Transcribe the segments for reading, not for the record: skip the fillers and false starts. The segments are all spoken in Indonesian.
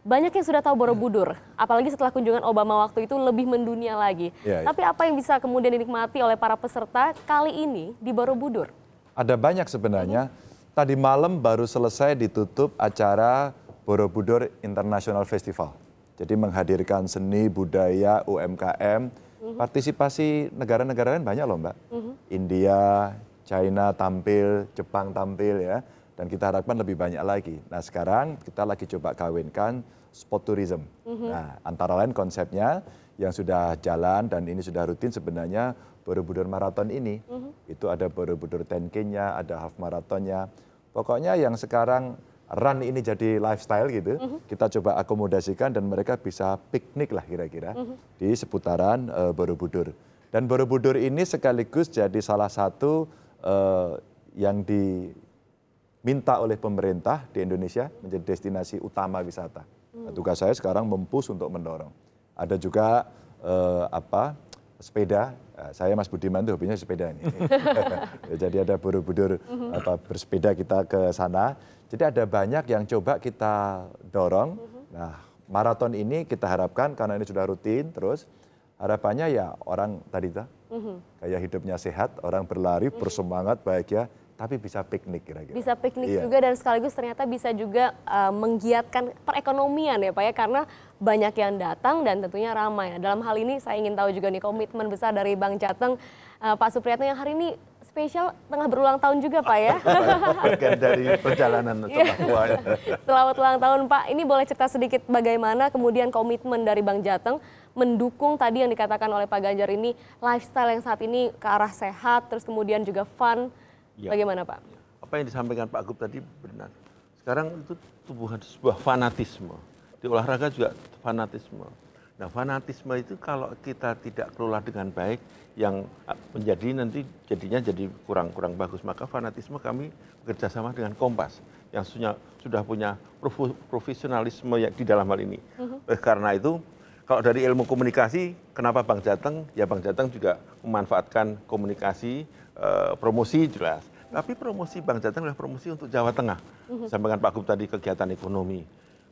banyak yang sudah tahu Borobudur, apalagi setelah kunjungan Obama waktu itu lebih mendunia lagi. Tapi apa yang bisa kemudian dinikmati oleh para peserta kali ini di Borobudur? Ada banyak sebenarnya. Tadi malam baru selesai ditutup acara Borobudur International Festival. Jadi menghadirkan seni, budaya, UMKM, partisipasi negara-negara lain banyak loh Mbak. India, China tampil, Jepang tampil ya. Dan kita harapkan lebih banyak lagi. Nah sekarang kita lagi coba kawinkan sport tourism. Nah antara lain konsepnya yang sudah jalan dan ini sudah rutin sebenarnya Borobudur Marathon ini. Itu ada Borobudur 10K-nya, ada half marathonnya. Pokoknya yang sekarang run ini jadi lifestyle gitu, kita coba akomodasikan dan mereka bisa piknik lah kira-kira di seputaran Borobudur. Dan Borobudur ini sekaligus jadi salah satu yang diminta oleh pemerintah di Indonesia menjadi destinasi utama wisata. Nah, tugas saya sekarang mempush untuk mendorong. Ada juga sepeda. Saya Mas Budiman tuh hobinya sepeda ini. Jadi ada Borobudur bersepeda kita ke sana. Jadi ada banyak yang coba kita dorong. Nah, maraton ini kita harapkan karena ini sudah rutin terus harapannya ya orang tadi kayak hidupnya sehat, orang berlari, bersemangat, bahagia, tapi bisa piknik kira-kira. Bisa piknik juga dan sekaligus ternyata bisa juga menggiatkan perekonomian ya Pak ya, karena banyak yang datang dan tentunya ramai. Nah, dalam hal ini saya ingin tahu juga nih komitmen besar dari Bank Jateng, Pak Supriyatno yang hari ini spesial tengah berulang tahun juga Pak ya. Bagian dari perjalanan setelah Selamat ulang tahun Pak, ini boleh cerita sedikit bagaimana kemudian komitmen dari Bank Jateng mendukung tadi yang dikatakan oleh Pak Ganjar ini lifestyle yang saat ini ke arah sehat, terus kemudian juga fun. Bagaimana Pak? Apa yang disampaikan Pak Gub tadi benar. Sekarang itu tumbuhan sebuah fanatisme. Di olahraga juga fanatisme. Nah fanatisme itu kalau kita tidak kelola dengan baik, yang menjadi nanti jadinya jadi kurang bagus. Maka fanatisme kami bekerja sama dengan Kompas yang sudah punya profesionalisme di dalam hal ini. Karena itu kalau dari ilmu komunikasi, kenapa Bank Jateng? Ya Bank Jateng juga memanfaatkan komunikasi, promosi jelas. Tapi promosi Bank Jateng adalah promosi untuk Jawa Tengah. Sampaikan Pak Gub tadi kegiatan ekonomi,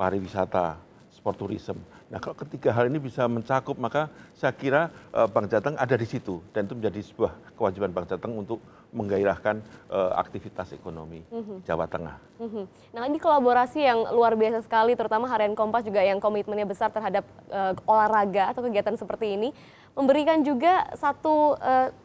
pariwisata, sport tourism. Nah kalau ketiga hal ini bisa mencakup maka saya kira Bank Jateng ada di situ. Dan itu menjadi sebuah kewajiban Bank Jateng untuk menggairahkan aktivitas ekonomi Jawa Tengah. Nah ini kolaborasi yang luar biasa sekali, terutama Harian Kompas juga yang komitmennya besar terhadap olahraga atau kegiatan seperti ini. Memberikan juga satu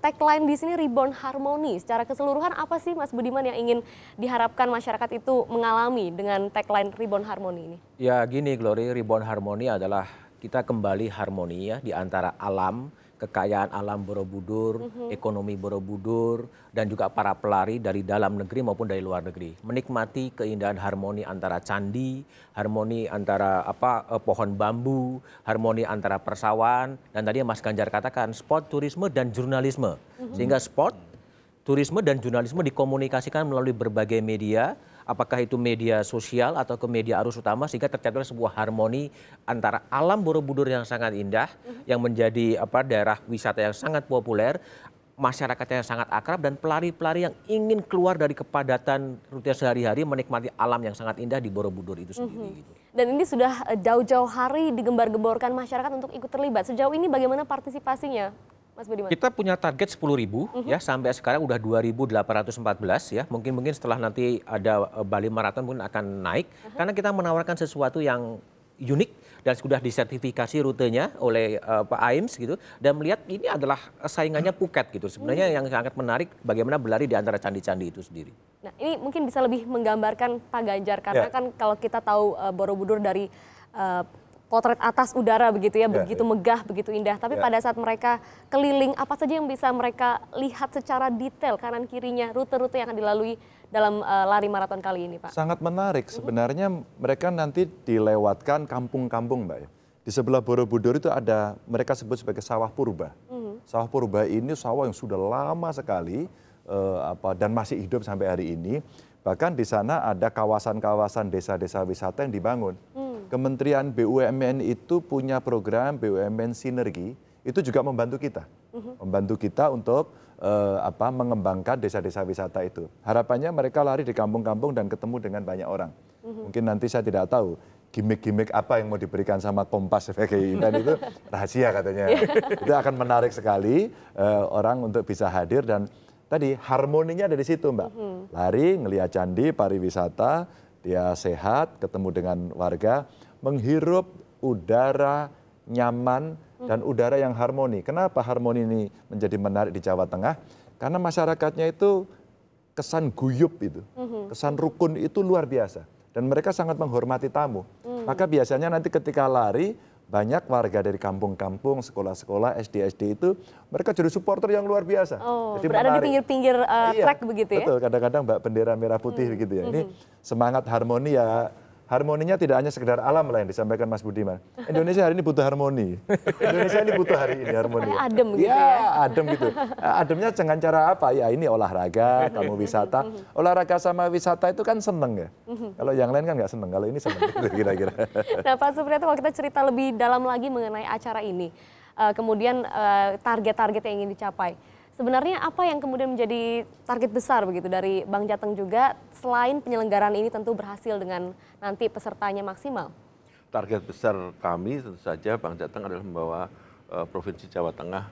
tagline di sini, Reborn Harmony. Secara keseluruhan apa sih Mas Budiman yang ingin diharapkan masyarakat itu mengalami dengan tagline Reborn Harmony ini? Ya gini Glory, Reborn Harmony adalah kita kembali harmoni ya di antara alam, kekayaan alam Borobudur, ekonomi Borobudur, dan juga para pelari dari dalam negeri maupun dari luar negeri. Menikmati keindahan harmoni antara candi, harmoni antara pohon bambu, harmoni antara persawahan, dan tadi Mas Ganjar katakan sport, turisme, dan jurnalisme. Sehingga sport, turisme, dan jurnalisme dikomunikasikan melalui berbagai media, apakah itu media sosial atau ke media arus utama, sehingga tercapailah sebuah harmoni antara alam Borobudur yang sangat indah, yang menjadi daerah wisata yang sangat populer, masyarakat yang sangat akrab, dan pelari-pelari yang ingin keluar dari kepadatan rutinitas sehari-hari menikmati alam yang sangat indah di Borobudur itu sendiri. Dan ini sudah jauh-jauh hari digembar-gemborkan masyarakat untuk ikut terlibat. Sejauh ini bagaimana partisipasinya? Mas Budiman. Kita punya target 10.000 ya, sampai sekarang udah 2.814 ya. Mungkin setelah nanti ada Bali Marathon pun akan naik karena kita menawarkan sesuatu yang unik dan sudah disertifikasi rutenya oleh Pak Aims gitu, dan melihat ini adalah saingannya Phuket gitu. Sebenarnya yang sangat menarik bagaimana berlari di antara candi-candi itu sendiri. Nah, ini mungkin bisa lebih menggambarkan Pak Ganjar karena kan kalau kita tahu Borobudur dari potret atas udara begitu ya, begitu megah, begitu indah. Tapi pada saat mereka keliling, apa saja yang bisa mereka lihat secara detail kanan kirinya, rute-rute yang akan dilalui dalam lari maraton kali ini, Pak? Sangat menarik. Sebenarnya mereka nanti dilewatkan kampung-kampung, Mbak. Di sebelah Borobudur itu ada, mereka sebut sebagai sawah purba. Sawah purba ini sawah yang sudah lama sekali dan masih hidup sampai hari ini. Bahkan di sana ada kawasan-kawasan desa-desa wisata yang dibangun. Kementerian BUMN itu punya program BUMN Sinergi, itu juga membantu kita. Membantu kita untuk mengembangkan desa-desa wisata itu. Harapannya mereka lari di kampung-kampung dan ketemu dengan banyak orang. Mungkin nanti saya tidak tahu, gimmick-gimmick apa yang mau diberikan sama Kompas sebagai event itu rahasia katanya. Itu akan menarik sekali orang untuk bisa hadir dan tadi harmoninya dari situ Mbak. Lari, ngelihat candi, pariwisata, dia sehat, ketemu dengan warga, menghirup udara nyaman dan udara yang harmoni. Kenapa harmoni ini menjadi menarik di Jawa Tengah? Karena masyarakatnya itu kesan guyup itu, kesan rukun itu luar biasa. Dan mereka sangat menghormati tamu. Maka biasanya nanti ketika lari, banyak warga dari kampung-kampung, sekolah-sekolah, SD-SD itu, mereka jadi supporter yang luar biasa. Oh, jadi berada menarik. di pinggir-pinggir track begitu ya? Betul, kadang-kadang Mbak bendera merah putih begitu ya. Ini semangat harmoni ya. Harmoninya tidak hanya sekedar alam lah yang disampaikan Mas Budiman. Indonesia hari ini butuh harmoni. Indonesia ini butuh hari ini harmoni. Supaya adem gitu ya. ya? Adem gitu. Ademnya dengan cara apa? Ya ini olahraga, kamu wisata. Olahraga sama wisata itu kan seneng ya. Kalau yang lain kan nggak seneng, kalau ini seneng kira-kira. Nah Pak Supriyatno, kalau kita cerita lebih dalam lagi mengenai acara ini, kemudian target-target yang ingin dicapai. Sebenarnya apa yang kemudian menjadi target besar begitu dari Bank Jateng juga selain penyelenggaraan ini tentu berhasil dengan nanti pesertanya maksimal? Target besar kami tentu saja Bank Jateng adalah membawa Provinsi Jawa Tengah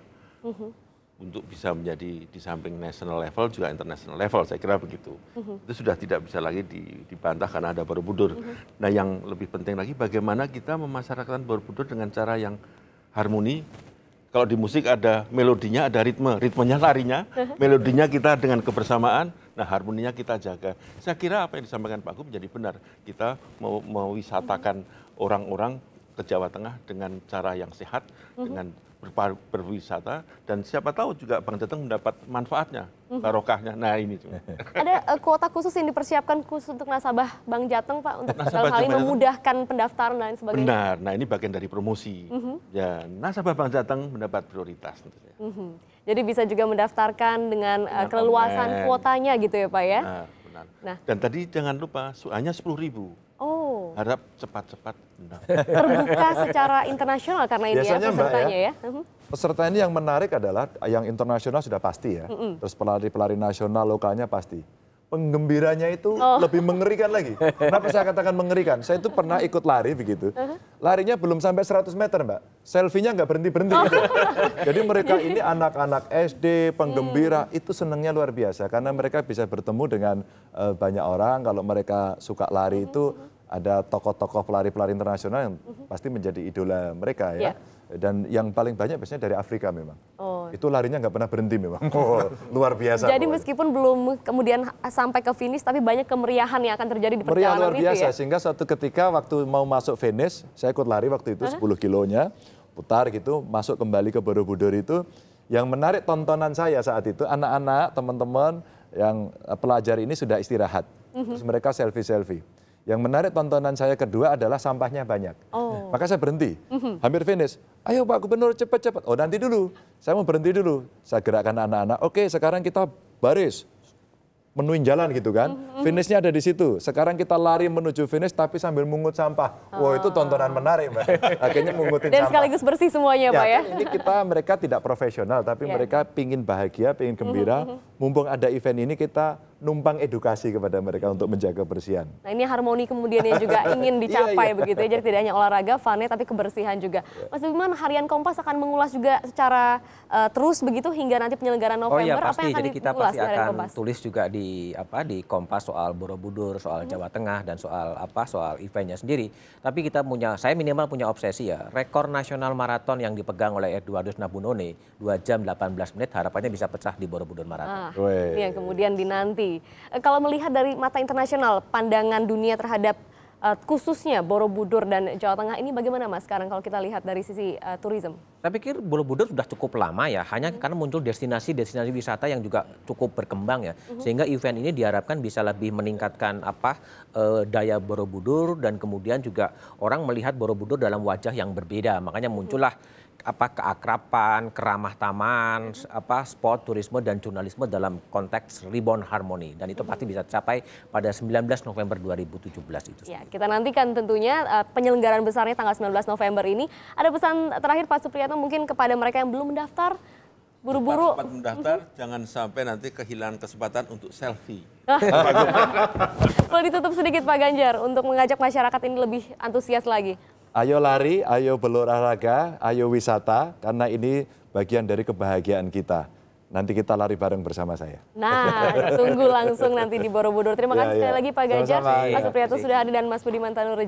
untuk bisa menjadi di samping national level juga international level, saya kira begitu. Itu sudah tidak bisa lagi dibantah karena ada Borobudur. Nah yang lebih penting lagi bagaimana kita memasyarakatkan Borobudur dengan cara yang harmoni. Kalau di musik ada melodinya, ada ritmenya larinya, melodinya kita dengan kebersamaan, nah harmoninya kita jaga. Saya kira apa yang disampaikan Pak Gub menjadi benar. Kita mau wisatakan orang-orang ke Jawa Tengah dengan cara yang sehat, dengan berwisata, dan siapa tahu juga Bank Jateng mendapat manfaatnya, barokahnya. Nah ini cuma. Ada kuota khusus yang dipersiapkan khusus untuk nasabah Bank Jateng Pak, untuk dalam Nasabah hal ini Bank Jateng. memudahkan pendaftaran dan lain sebagainya? Benar, nah ini bagian dari promosi. Ya, nasabah Bank Jateng mendapat prioritas tentunya. Jadi bisa juga mendaftarkan dengan keleluasan online. kuotanya gitu ya Pak ya? Nah, benar. Nah. Dan tadi jangan lupa, hanya 10.000. Oh, Harap cepat-cepat benar. terbuka secara internasional karena ini Biasanya, ya Mbak, pesertanya ya? Peserta ini yang menarik adalah yang internasional sudah pasti ya. Terus pelari-pelari nasional lokalnya pasti. Penggembiranya itu lebih mengerikan lagi. Kenapa saya katakan mengerikan? Saya itu pernah ikut lari begitu. Larinya belum sampai 100 meter Mbak. Selfie-nya nggak berhenti-berhenti. Gitu. Jadi mereka ini anak-anak SD, penggembira, itu senangnya luar biasa. Karena mereka bisa bertemu dengan banyak orang. Kalau mereka suka lari itu ada tokoh-tokoh pelari-pelari internasional yang pasti menjadi idola mereka ya. Dan yang paling banyak biasanya dari Afrika memang. Itu larinya nggak pernah berhenti memang. Luar biasa. Jadi meskipun belum kemudian sampai ke finish, tapi banyak kemeriahan yang akan terjadi di meriah perjalanan luar itu biasa. ya? Sehingga suatu ketika waktu mau masuk finish, saya ikut lari waktu itu 10 kilonya, putar gitu, masuk kembali ke Borobudur itu. Yang menarik tontonan saya saat itu, anak-anak, teman-teman yang pelajar ini sudah istirahat. Terus mereka selfie-selfie. Yang menarik tontonan saya kedua adalah sampahnya banyak. Maka saya berhenti, hampir finish. Ayo Pak Gubernur cepat-cepat. Oh nanti dulu, saya mau berhenti dulu. Saya gerakkan anak-anak, oke sekarang kita baris, menuin jalan gitu kan. Finishnya ada di situ. Sekarang kita lari menuju finish tapi sambil mungut sampah. Wah itu tontonan menarik Mbak. Akhirnya mungutin Dan sampah. sekaligus bersih semuanya Pak ya? Ini mereka tidak profesional tapi mereka pingin bahagia, pingin gembira. Mumpung ada event ini kita numpang edukasi kepada mereka untuk menjaga kebersihan. Nah ini harmoni kemudian yang juga ingin dicapai begitu ya. Jadi tidak hanya olahraga, funnya tapi kebersihan juga. Mas Budiman, Harian Kompas akan mengulas juga secara terus begitu hingga nanti penyelenggaraan November. Oh iya Apa pasti, yang akan jadi kita diulas pasti di Harian akan Kompas? tulis juga di Kompas soal Borobudur, soal Jawa Tengah dan soal eventnya sendiri. Tapi saya minimal punya obsesi ya, rekor nasional maraton yang dipegang oleh Eduardus Nabunone 2 jam 18 menit harapannya bisa pecah di Borobudur Marathon. Ini yang kemudian dinanti. Kalau melihat dari mata internasional, pandangan dunia terhadap khususnya Borobudur dan Jawa Tengah ini bagaimana Mas sekarang kalau kita lihat dari sisi tourism? Saya pikir Borobudur sudah cukup lama ya, hanya karena muncul destinasi-destinasi wisata yang juga cukup berkembang ya. Sehingga event ini diharapkan bisa lebih meningkatkan daya Borobudur dan kemudian juga orang melihat Borobudur dalam wajah yang berbeda. Makanya muncullah keakraban, keramah taman, sport, turisme dan jurnalisme dalam konteks Reborn Harmony dan itu pasti bisa tercapai pada 19 November 2017 itu. Ya, kita nantikan tentunya penyelenggaraan besarnya tanggal 19 November ini. Ada pesan terakhir Pak Supriyatno mungkin kepada mereka yang belum mendaftar, Buru-buru. Cepat mendaftar, jangan sampai nanti kehilangan kesempatan untuk selfie. Boleh ditutup sedikit Pak Ganjar untuk mengajak masyarakat ini lebih antusias lagi. Ayo lari, ayo berolahraga, ayo wisata, karena ini bagian dari kebahagiaan kita. Nanti kita lari bareng bersama saya. Nah, tunggu langsung nanti di Borobudur. Terima kasih sekali lagi Pak Ganjar, Sama-sama. Mas Supriyatno sudah hadir dan Mas Budiman Tanurejo.